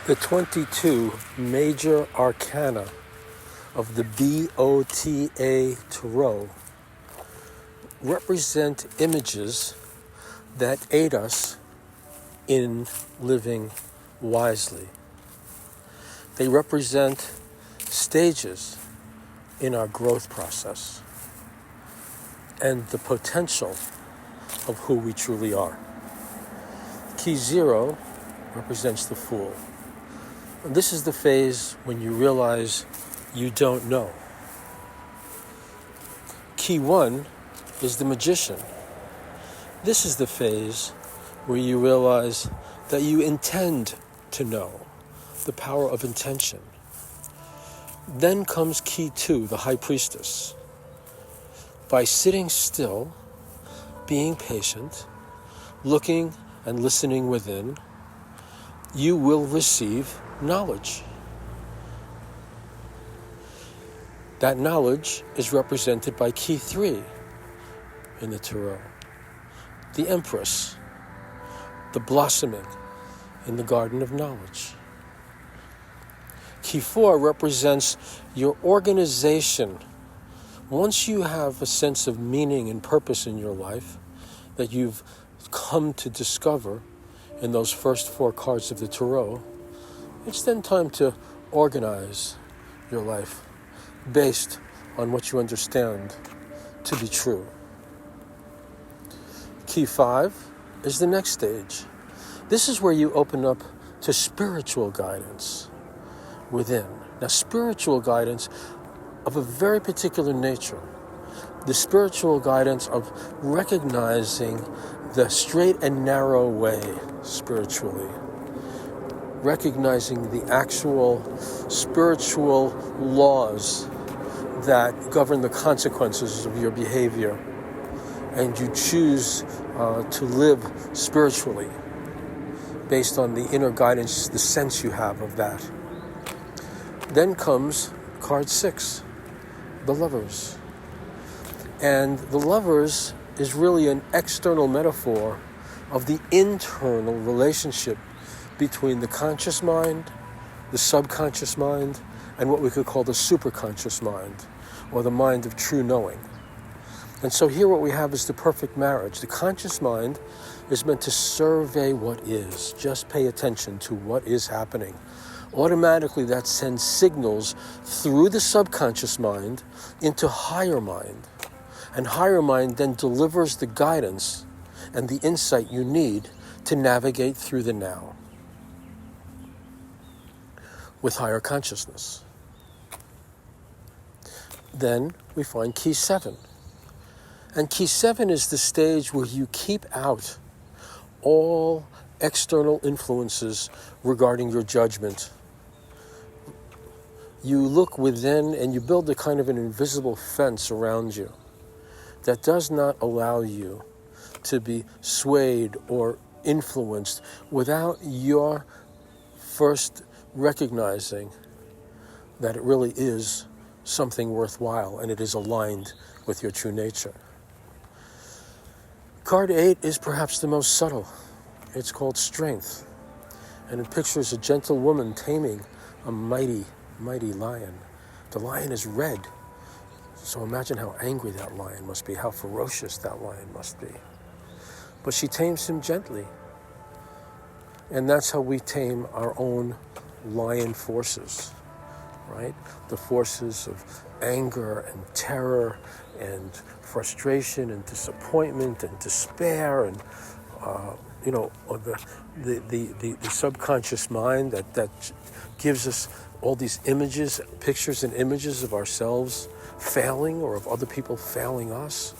The 22 major arcana of the BOTA Tarot represent images that aid us in living wisely. They represent stages in our growth process and the potential of who we truly are. Key 0 represents the Fool. And this is the phase when you realize you don't know. Key 1 is the Magician. This is the phase where you realize that you intend to know, the power of intention. Then comes Key 2, the High Priestess. By sitting still, being patient, looking and listening within, you will receive knowledge. That knowledge is represented by Key 3 in the Tarot. The Empress, the blossoming in the garden of knowledge. Key 4 represents your organization. Once you have a sense of meaning and purpose in your life that you've come to discover in those first 4 cards of the Tarot, it's then time to organize your life based on what you understand to be true. Key 5 is the next stage. This is where you open up to spiritual guidance within. Now, spiritual guidance of a very particular nature. The spiritual guidance of recognizing the straight and narrow way spiritually. Recognizing the actual spiritual laws that govern the consequences of your behavior. And you choose to live spiritually based on the inner guidance, the sense you have of that. Then comes card 6, the Lovers. And the Lovers is really an external metaphor of the internal relationship between the conscious mind, the subconscious mind, and what we could call the superconscious mind, or the mind of true knowing. And so here what we have is the perfect marriage. The conscious mind is meant to survey what is. Just pay attention to what is happening. Automatically that sends signals through the subconscious mind into higher mind. And higher mind then delivers the guidance and the insight you need to navigate through the now with higher consciousness. Then we find Key 7. And Key 7 is the stage where you keep out all external influences regarding your judgment. You look within and you build a kind of an invisible fence around you that does not allow you to be swayed or influenced without your first recognizing that it really is something worthwhile and it is aligned with your true nature. Card 8 is perhaps the most subtle. It's called Strength, and it pictures a gentle woman taming a mighty, mighty lion. The lion is red, so imagine how angry that lion must be, how ferocious that lion must be. But she tames him gently, and that's how we tame our own lion forces, right? The forces of anger and terror and frustration and disappointment and despair and the subconscious mind that gives us all these images, pictures and images of ourselves failing or of other people failing us.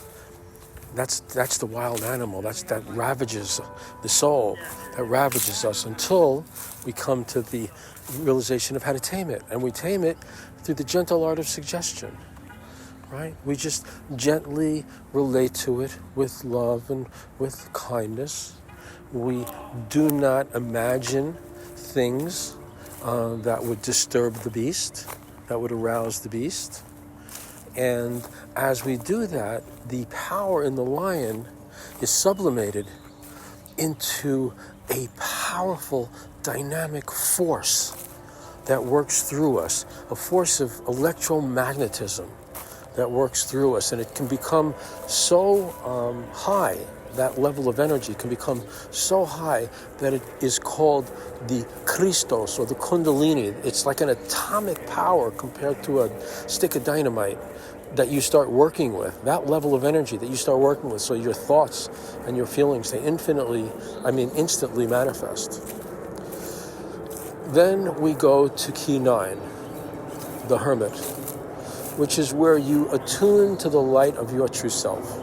That's the wild animal. That ravages the soul. That ravages us until we come to the realization of how to tame it. And we tame it through the gentle art of suggestion, right? We just gently relate to it with love and with kindness. We do not imagine things that would disturb the beast, that would arouse the beast. And as we do that, the power in the lion is sublimated into a powerful dynamic force that works through us, a force of electromagnetism that works through us, and it can become so high, that level of energy can become so high that it is called the Christos or the Kundalini. It's like an atomic power compared to a stick of dynamite that you start working with, that level of energy that you start working with, so your thoughts and your feelings, they instantly manifest. Then we go to key 9, the Hermit, which is where you attune to the light of your true self.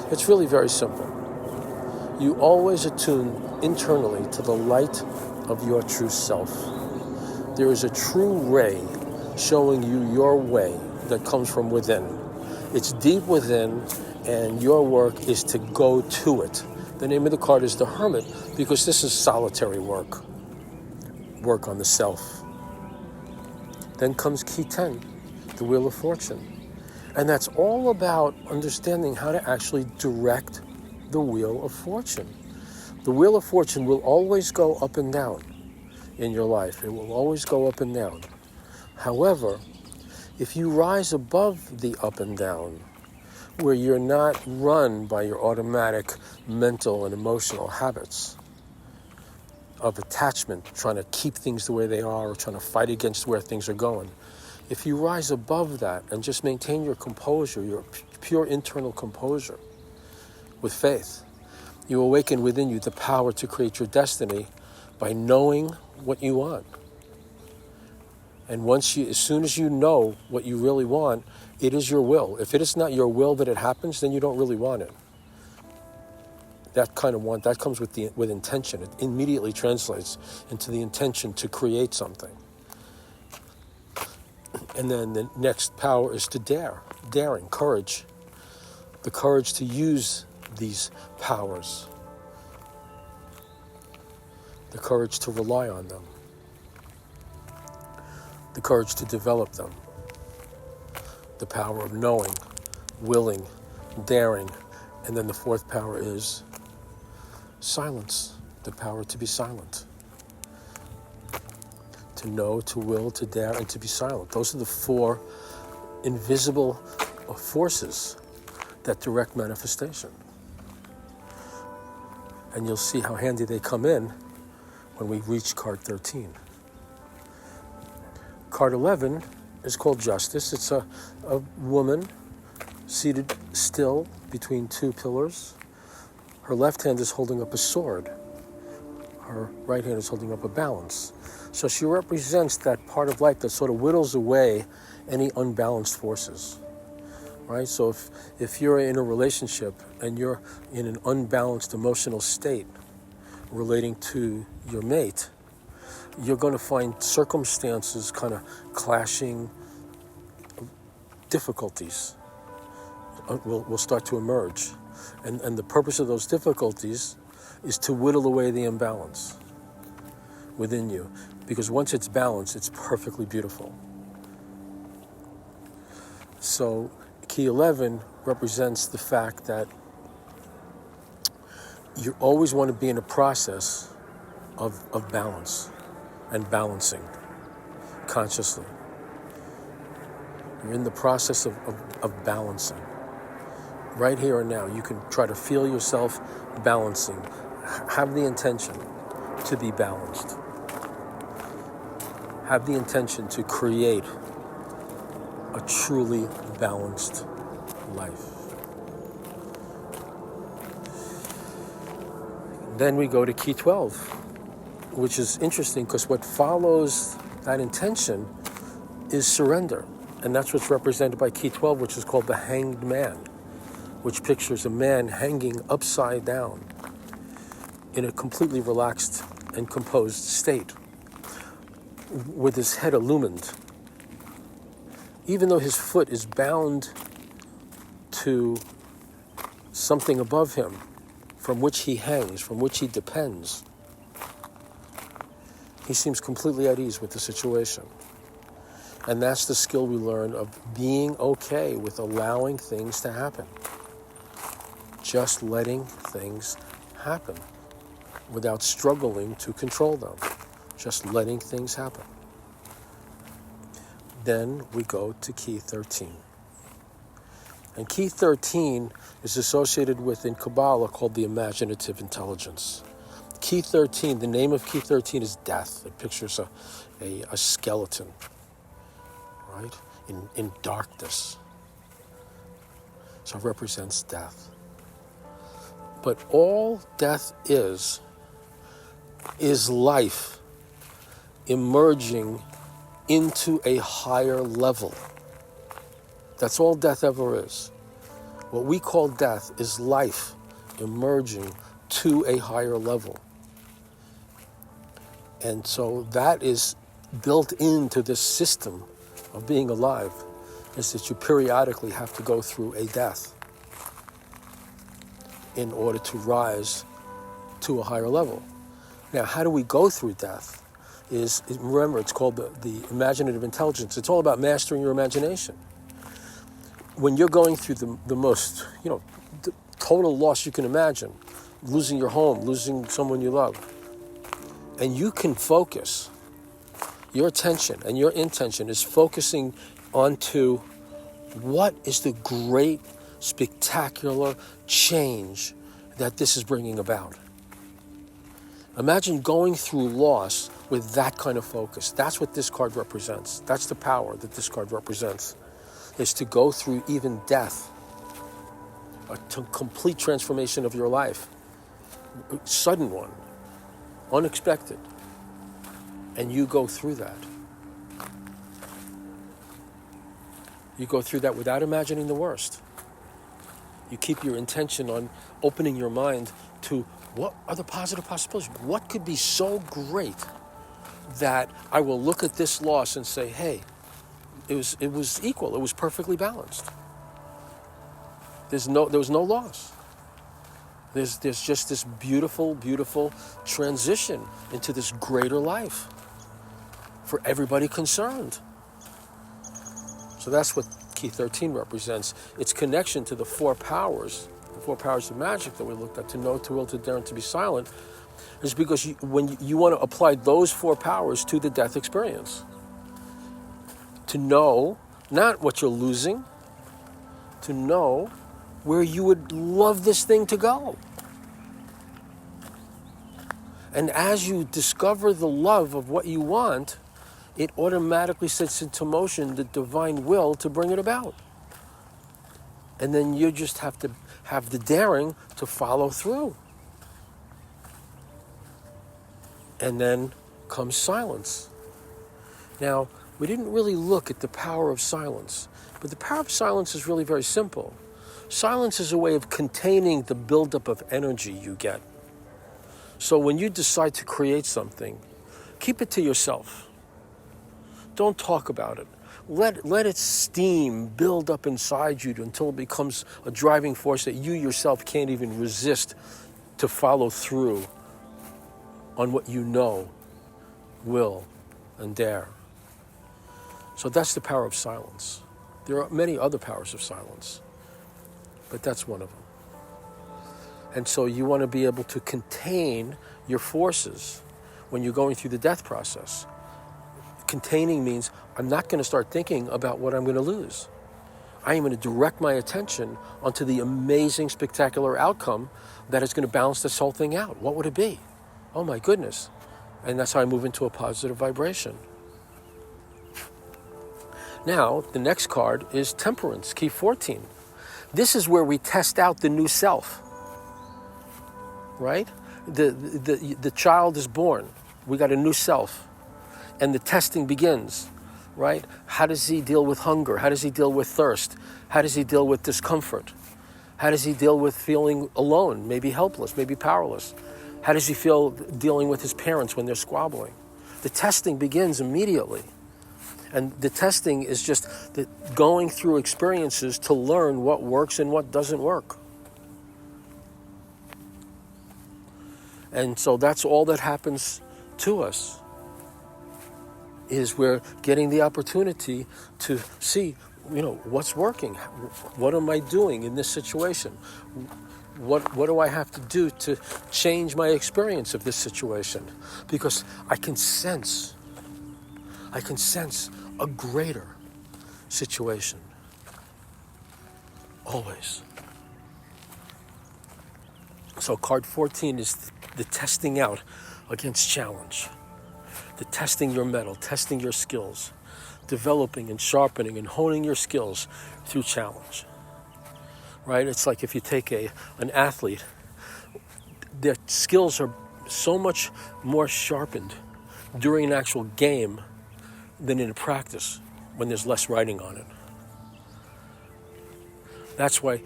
It's really very simple. You always attune internally to the light of your true self. There is a true ray showing you your way that comes from within. It's deep within, and your work is to go to it. The name of the card is the Hermit, because this is solitary work on the self. Then comes key 10, the Wheel of Fortune. And that's all about understanding how to actually direct the Wheel of Fortune. The Wheel of Fortune will always go up and down in your life. It will always go up and down. However, if you rise above the up and down, where you're not run by your automatic mental and emotional habits of attachment, trying to keep things the way they are or trying to fight against where things are going, if you rise above that and just maintain your composure, your pure internal composure with faith, you awaken within you the power to create your destiny by knowing what you want. And as soon as you know what you really want, it is your will. If it is not your will that it happens, then you don't really want it. That kind of want, that comes with intention. It immediately translates into the intention to create something. And then the next power is to daring, courage. The courage to use these powers. The courage to rely on them. The courage to develop them. The power of knowing, willing, daring. And then the fourth power is silence. The power to be silent. To know, to will, to dare, and to be silent. Those are the 4 invisible forces that direct manifestation. And you'll see how handy they come in when we reach card 13. Card 11 is called Justice. It's a woman seated still between 2 pillars. Her left hand is holding up a sword. Her right hand is holding up a balance. So she represents that part of life that sort of whittles away any unbalanced forces, right? So if you're in a relationship and you're in an unbalanced emotional state relating to your mate, you're going to find circumstances kind of clashing, difficulties will start to emerge. And the purpose of those difficulties is to whittle away the imbalance within you. Because once it's balanced, it's perfectly beautiful. So key 11 represents the fact that you always want to be in a process of balance and balancing consciously. You're in the process of balancing. Right here and now, you can try to feel yourself balancing. Have the intention to be balanced. Have the intention to create a truly balanced life. Then we go to key 12, which is interesting because what follows that intention is surrender. And that's what's represented by key 12, which is called the Hanged Man, which pictures a man hanging upside down in a completely relaxed and composed state, with his head illumined. Even though his foot is bound to something above him from which he hangs, from which he depends, he seems completely at ease with the situation. And that's the skill we learn of being okay with allowing things to happen. Just letting things happen. without struggling to control them, just letting things happen. Then we go to key 13. And key 13 is associated with, in Kabbalah, called the imaginative intelligence. Key 13, the name of key 13 is death. It pictures a skeleton, right, in darkness. So it represents death. But all death is life emerging into a higher level. That's all death ever is. What we call death is life emerging to a higher level. And so that is built into this system of being alive, is that you periodically have to go through a death in order to rise to a higher level. Now, how do we go through death? Remember, it's called the imaginative intelligence. It's all about mastering your imagination. When you're going through the most, the total loss you can imagine, losing your home, losing someone you love, and you can focus, your attention and your intention is focusing onto what is the great, spectacular change that this is bringing about. Imagine going through loss with that kind of focus. That's what this card represents. That's the power that this card represents, is to go through even death, a complete transformation of your life, a sudden one, unexpected, and you go through that. You go through that without imagining the worst. You keep your intention on opening your mind to what are the positive possibilities? What could be so great that I will look at this loss and say, hey, it was equal, it was perfectly balanced. There was no loss. There's just this beautiful, beautiful transition into this greater life for everybody concerned. So that's what key 13 represents. Its connection to the four powers of magic that we looked at, to know, to will, to dare, and to be silent, is because when you want to apply those four powers to the death experience. To know not what you're losing, to know where you would love this thing to go. And as you discover the love of what you want, it automatically sets into motion the divine will to bring it about. And then you just have to have the daring to follow through. And then comes silence. Now, we didn't really look at the power of silence, but the power of silence is really very simple. Silence is a way of containing the buildup of energy you get. So when you decide to create something, keep it to yourself. Don't talk about it. Let its steam build up inside you until it becomes a driving force that you yourself can't even resist to follow through on what you know, will, and dare. So that's the power of silence. There are many other powers of silence, but that's one of them. And so you want to be able to contain your forces when you're going through the death process. Containing means I'm not going to start thinking about what I'm going to lose. I am going to direct my attention onto the amazing, spectacular outcome that is going to balance this whole thing out. What would it be? Oh my goodness. And that's how I move into a positive vibration. Now, the next card is Temperance, key 14. This is where we test out the new self, right? The child is born. We got a new self. And the testing begins, right? How does he deal with hunger? How does he deal with thirst? How does he deal with discomfort? How does he deal with feeling alone, maybe helpless, maybe powerless? How does he feel dealing with his parents when they're squabbling? The testing begins immediately. And the testing is just going through experiences to learn what works and what doesn't work. And so that's all that happens to us, is we're getting the opportunity to see, what's working. What am I doing in this situation? What do I have to do to change my experience of this situation? Because I can sense a greater situation. Always. So card 14 is the testing out against challenge. The testing your mettle, testing your skills, developing and sharpening and honing your skills through challenge. Right? It's like if you take an athlete, their skills are so much more sharpened during an actual game than in a practice when there's less riding on it. That's why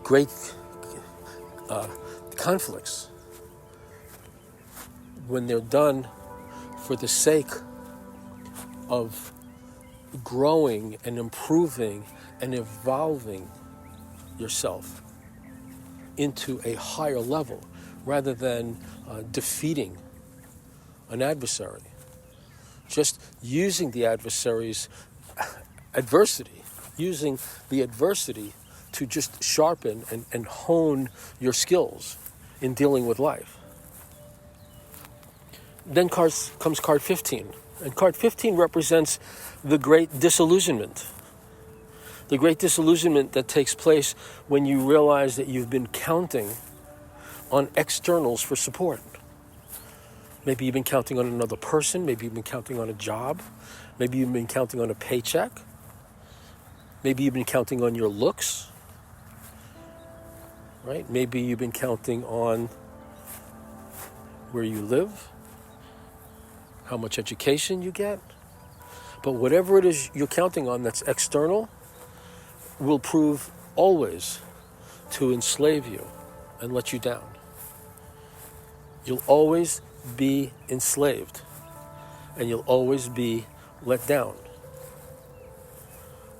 great conflicts, when they're done for the sake of growing and improving and evolving yourself into a higher level rather than defeating an adversary. Just using the adversary's adversity, using the adversity to just sharpen and hone your skills in dealing with life. Then comes card 15. And card 15 represents the great disillusionment. The great disillusionment that takes place when you realize that you've been counting on externals for support. Maybe you've been counting on another person. Maybe you've been counting on a job. Maybe you've been counting on a paycheck. Maybe you've been counting on your looks. Right? Maybe you've been counting on where you live, how much education you get. But whatever it is you're counting on that's external will prove always to enslave you and let you down. You'll always be enslaved and you'll always be let down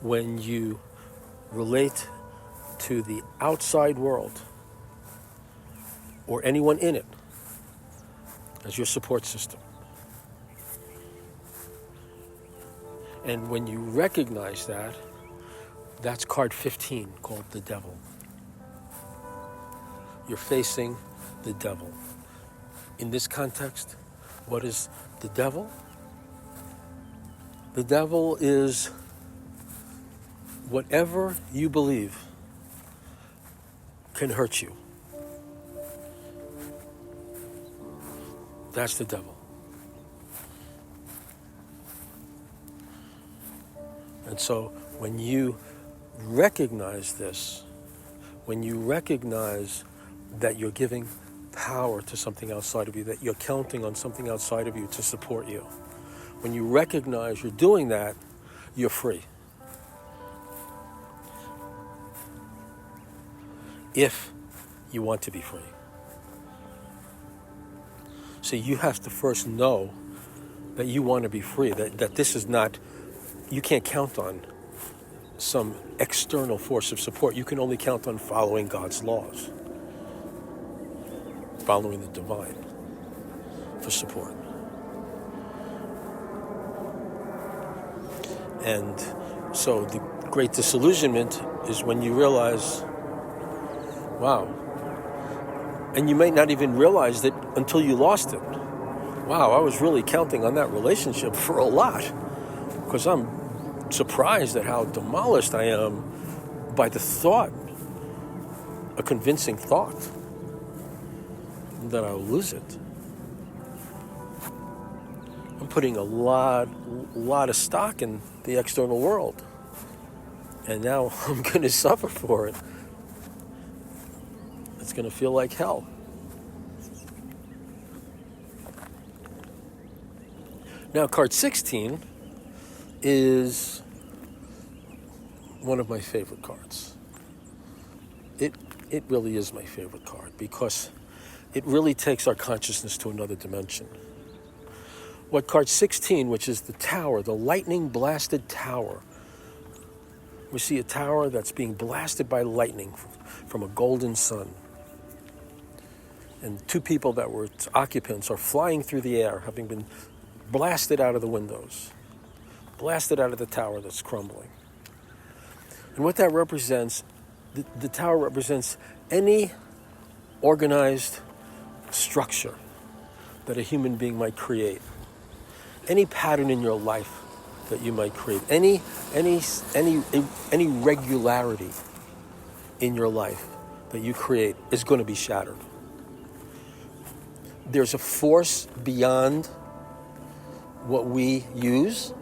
when you relate to the outside world or anyone in it as your support system. And when you recognize that, that's card 15, called the devil. You're facing the devil. In this context, what is the devil? The devil is whatever you believe can hurt you. That's the devil. And so when you recognize this, when you recognize that you're giving power to something outside of you, that you're counting on something outside of you to support you, when you recognize you're doing that, you're free. If you want to be free. So you have to first know that you want to be free, that this is not, you can't count on some external force of support. You can only count on following God's laws, following the divine for support. And so the great disillusionment is when you realize, wow, and you may not even realize it until you lost it. Wow, I was really counting on that relationship for a lot, because I'm surprised at how demolished I am by the thought, a convincing thought, that I'll lose it. I'm putting a lot of stock in the external world, and now I'm going to suffer for it. It's going to feel like hell. Now, card 16 is one of my favorite cards. It really is my favorite card because it really takes our consciousness to another dimension. What card 16, which is the tower, the lightning blasted tower. We see a tower that's being blasted by lightning from a golden sun. And two people that were its occupants are flying through the air, having been blasted out of the windows, blasted out of the tower that's crumbling. And what that represents, the tower represents any organized structure that a human being might create, any pattern in your life that you might create, any regularity in your life that you create is going to be shattered. There's a force beyond what we use,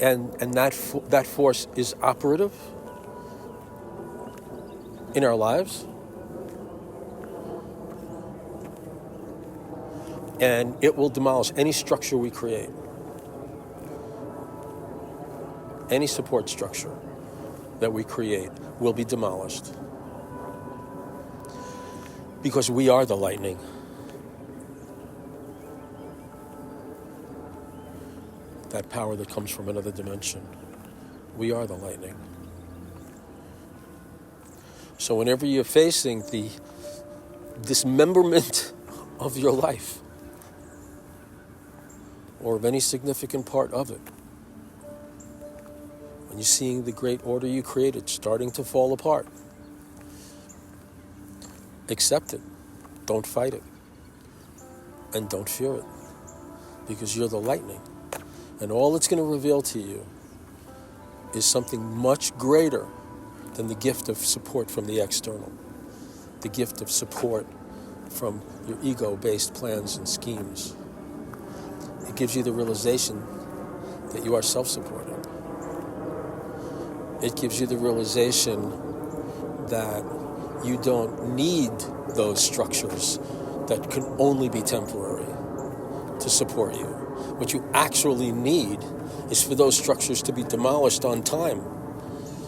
and that force is operative in our lives, and it will demolish any structure we create, any support structure that we create will be demolished, because we are the lightning. That power that comes from another dimension. We are the lightning. So whenever you're facing the dismemberment of your life, or of any significant part of it, when you're seeing the great order you created starting to fall apart, accept it. Don't fight it. And don't fear it. Because you're the lightning. And all it's going to reveal to you is something much greater than the gift of support from the external, the gift of support from your ego-based plans and schemes. It gives you the realization that you are self-supporting. It gives you the realization that you don't need those structures that can only be temporary to support you. What you actually need is for those structures to be demolished on time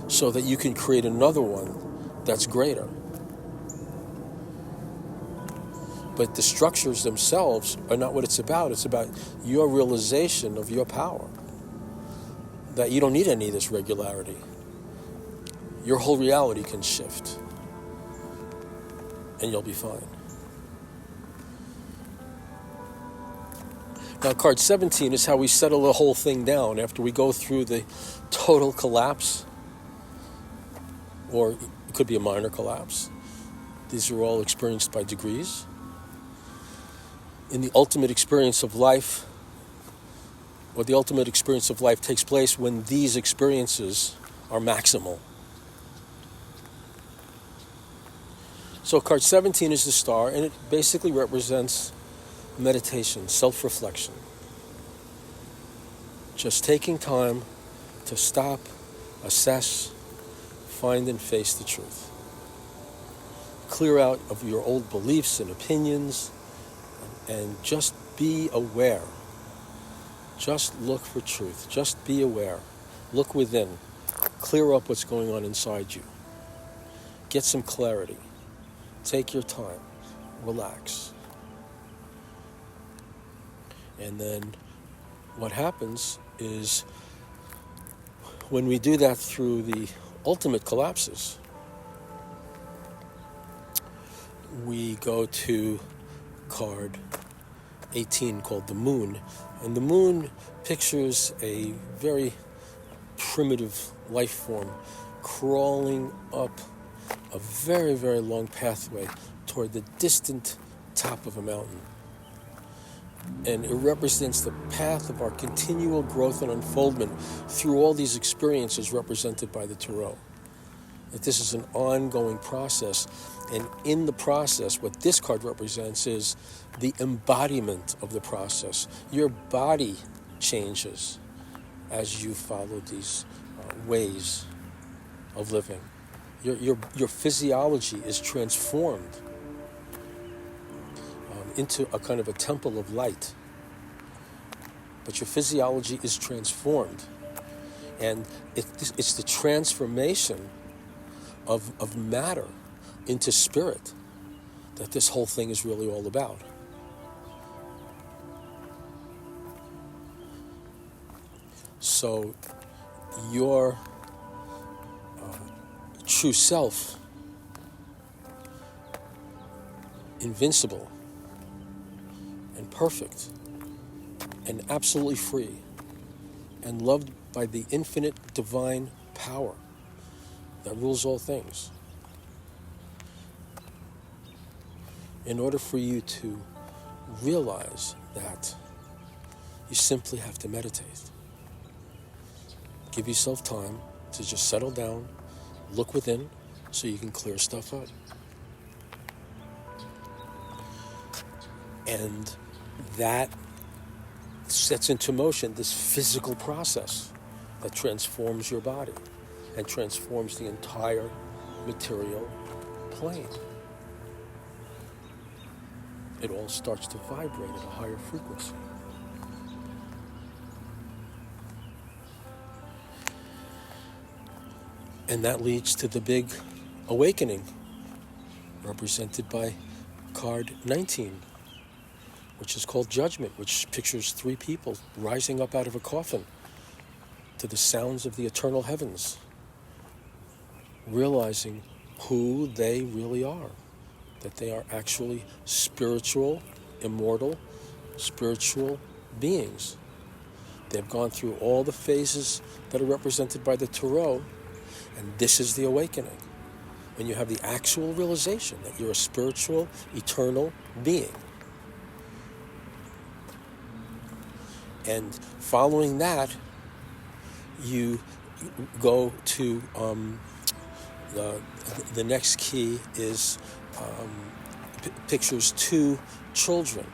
so that you can create another one that's greater. But the structures themselves are not what it's about. It's about your realization of your power, that you don't need any of this regularity. Your whole reality can shift, and you'll be fine. Now, card 17 is how we settle the whole thing down after we go through the total collapse, or it could be a minor collapse. These are all experienced by degrees. In the ultimate experience of life, or the ultimate experience of life takes place when these experiences are maximal. So card 17 is the star, and it basically represents meditation, self-reflection. Just taking time to stop, assess, find and face the truth. Clear out of your old beliefs and opinions, and just be aware. Just look for truth. Just be aware. Look within. Clear up what's going on inside you. Get some clarity. Take your time. Relax. And then what happens is when we do that through the ultimate collapses, we go to card 18 called the moon. And the moon pictures a very primitive life form crawling up a very, very long pathway toward the distant top of a mountain. And it represents the path of our continual growth and unfoldment through all these experiences represented by the Tarot. That this is an ongoing process, and in the process, what this card represents is the embodiment of the process. Your body changes as you follow these ways of living. Your physiology is transformed into a kind of a temple of light. But your physiology is transformed. And it's the transformation of matter into spirit that this whole thing is really all about. So your true self, invincible and perfect and absolutely free and loved by the infinite divine power that rules all things. in order for you to realize that, you simply have to meditate. Give yourself time to just settle down, look within, so you can clear stuff up. And that sets into motion this physical process that transforms your body and transforms the entire material plane. It all starts to vibrate at a higher frequency. And that leads to the big awakening, represented by card 19, which is called Judgment, which pictures 3 people rising up out of a coffin to the sounds of the eternal heavens, realizing who they really are, that they are actually spiritual, immortal, spiritual beings. They've gone through all the phases that are represented by the Tarot, and this is the awakening, when you have the actual realization that you're a spiritual, eternal being. And following that, you go to the next key is pictures 2 children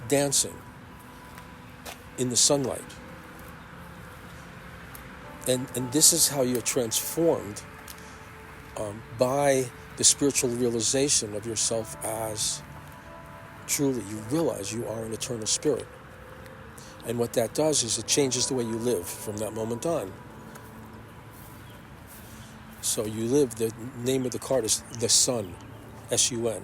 dancing in the sunlight. And this is how you're transformed by the spiritual realization of yourself as truly, you realize you are an eternal spirit. And what that does is it changes the way you live from that moment on. So you live, the name of the card is the Sun, S-U-N.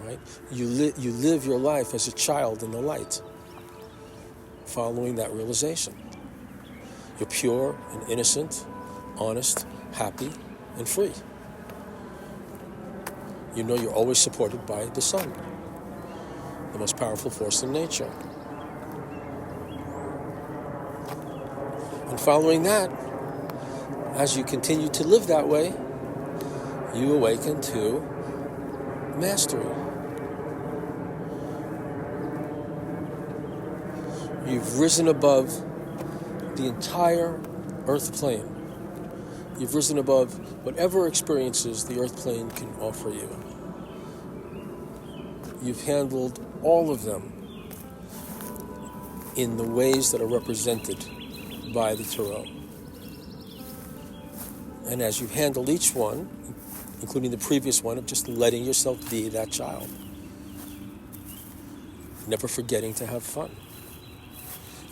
Right? You live your life as a child in the light, following that realization. You're pure and innocent, honest, happy, and free. You know you're always supported by the sun, the most powerful force in nature. And following that, as you continue to live that way, you awaken to mastery. You've risen above the entire earth plane. You've risen above whatever experiences the earth plane can offer you. You've handled all of them in the ways that are represented by the Tarot. And as you've handled each one, including the previous one of just letting yourself be that child, never forgetting to have fun.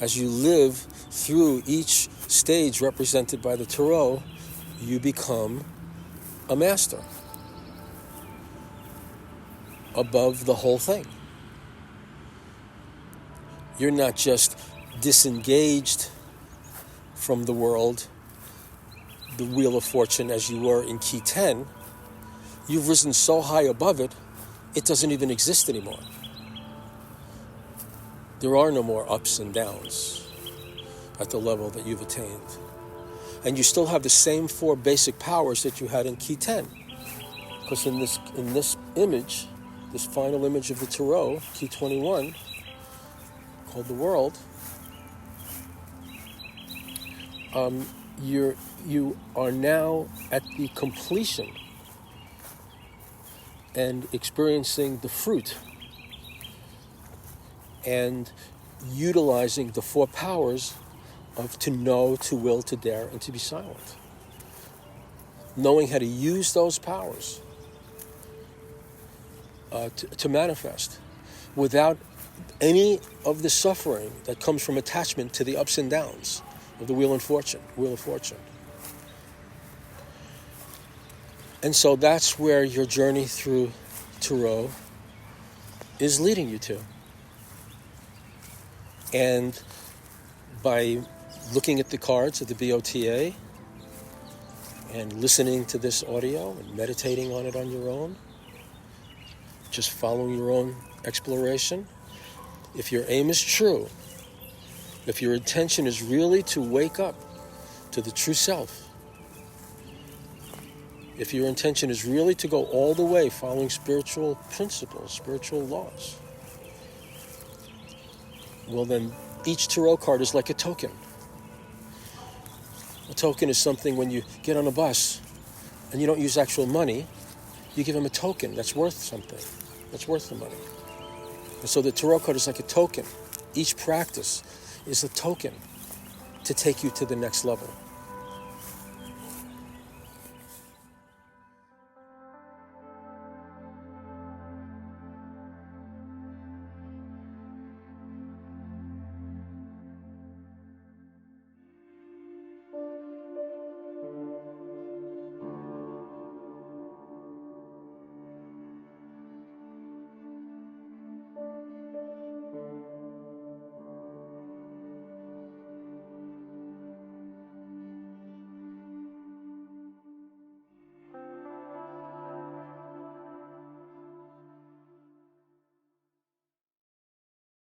As you live through each stage represented by the Tarot, you become a master above the whole thing. You're not just disengaged from the world, the Wheel of Fortune, as you were in Key 10. You've risen so high above it, it doesn't even exist anymore. There are no more ups and downs at the level that you've attained. And you still have the same 4 basic powers that you had in Key 10. Because in this image, this final image of the Tarot, Key 21, called the World, you are now at the completion and experiencing the fruit and utilizing the 4 powers of to know, to will, to dare, and to be silent. Knowing how to use those powers to manifest without any of the suffering that comes from attachment to the ups and downs of the Wheel of Fortune. And so that's where your journey through Tarot is leading you to. And by looking at the cards of the BOTA and listening to this audio and meditating on it on your own, just following your own exploration, if your aim is true, if your intention is really to wake up to the true self, If your intention is really to go all the way following spiritual principles, spiritual laws, well then each tarot card is like a token. A token is something when you get on a bus and you don't use actual money, you give them a token that's worth something, that's worth the money. And so the tarot card is like a token. Each practice is a token to take you to the next level.